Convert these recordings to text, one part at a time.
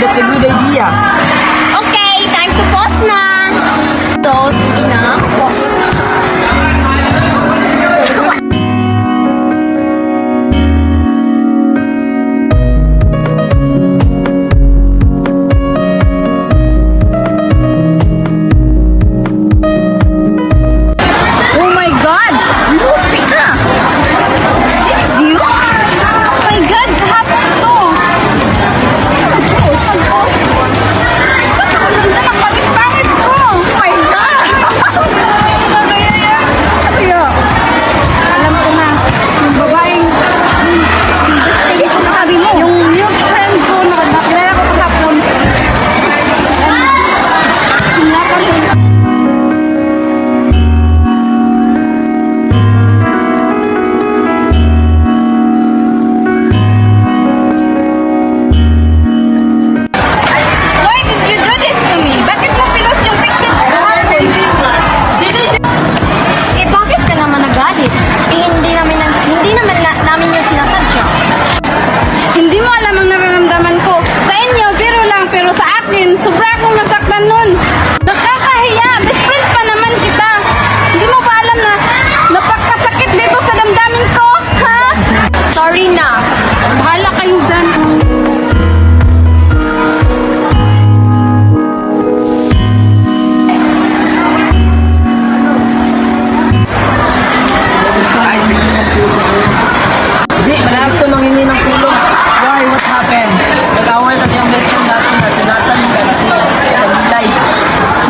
that's a good idea. Okay, time to pause na. Dos, ina, pause na. Oh my God! Look, Pika! This is you? Oh my God, kahapon to. Sino boss? Ba't ako ganda ng pangit-pangit ko? Oh my God! Kaya, Alam ko na, yung babaeng, sino katabi mo? yung mute friend ko, nakilala ko kahapon. Sinapa ko. Why did you do this to me? Bakit mo pinost yung picture ko kahapon? Eh, bakit ka naman nagalit? Eh, hindi naman namin yung sinasadya. Hindi mo alam ang nararamdaman ko. Sa inyo, biro lang, pero sa akin, sobra akong nasaktan nun. Nakakahiya, best friend pa naman kita. Hindi mo ba alam na napakasakit dito sa damdamin ko? Ha? Sorry na. Bahala kayo dyan. Jay, malakas to mangingi ng tulong. Why? What happened? Nag-away kasi ang best friend natin na si Natalie at si Nilay.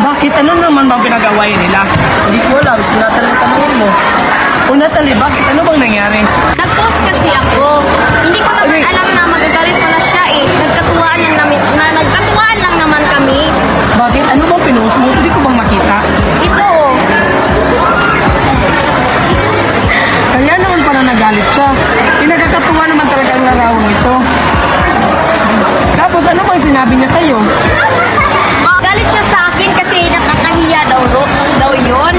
Bakit? Ano naman bang pinag-awayan nila? Hindi ko alam, si Natalie tanongin mo. O Natalie, bakit? Ano bang nangyari? Nag-post kasi ako. Hindi ko naman alam na magagalit pala siya eh. Nagkatuwaan lang naman kami. Bakit? Ano bang pinost mo? Pwede ko bang makita? Ito. Kaya naman pala nagalit siya. Pinagkakatuwa naman talaga ang larawang ito. Tapos ano bang sinabi niya sa'yo? Galit siya sa akin kasi nakakahiya daw yun.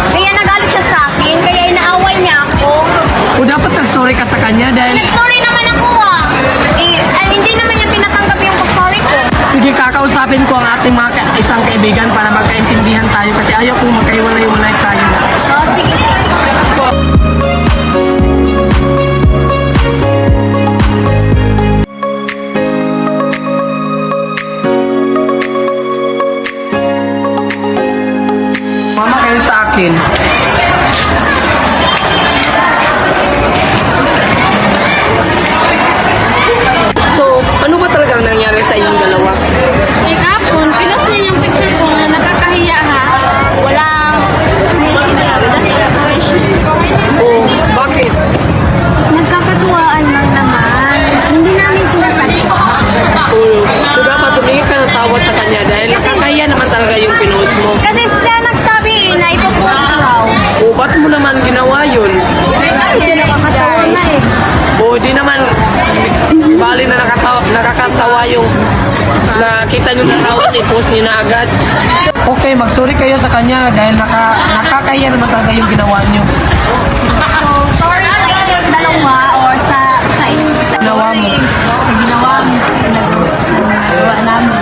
Kaya nagalit siya sa akin, kaya inaaway niya ako. O dapat nag-sorry ka sa kanya dahil... Nag-sorry naman ako ah. Hindi naman niya tinatanggap yung pag-sorry ko. Sige, kakausapin ko ang ating mga isang kaibigan para magkaintindihan tayo kasi ayaw kong magkaiwalay-walay tayo. Oh, sige. Mama kayo sa akin. So, ano ba talagang nangyari sa inyong dalawa? Eh, kapon, pinost niya yung picture ko na nakakahiya ha. Walang O bakit? nagkakatuwaan lang naman. Hindi namin sinasadya. O, so dapat tumingin ka ng tawad sa kanya dahil nakakahiya naman talaga yung pinost mo. Kasi siya nagsabi na ipopost raw. O, ba't mo naman ginawa yun? Kasi nakakatawa na eh. O, di naman, bali na nakakatawa yung nakita nyo na raw i-post niyo na agad. Okay, mag-sorry kayo sa kanya dahil nakakahiya naman talaga yung ginawa nyo. So, sorry sa inyong dalawa or sa Ginawa mo. Sa ginawa mo. Sa nagawa namin.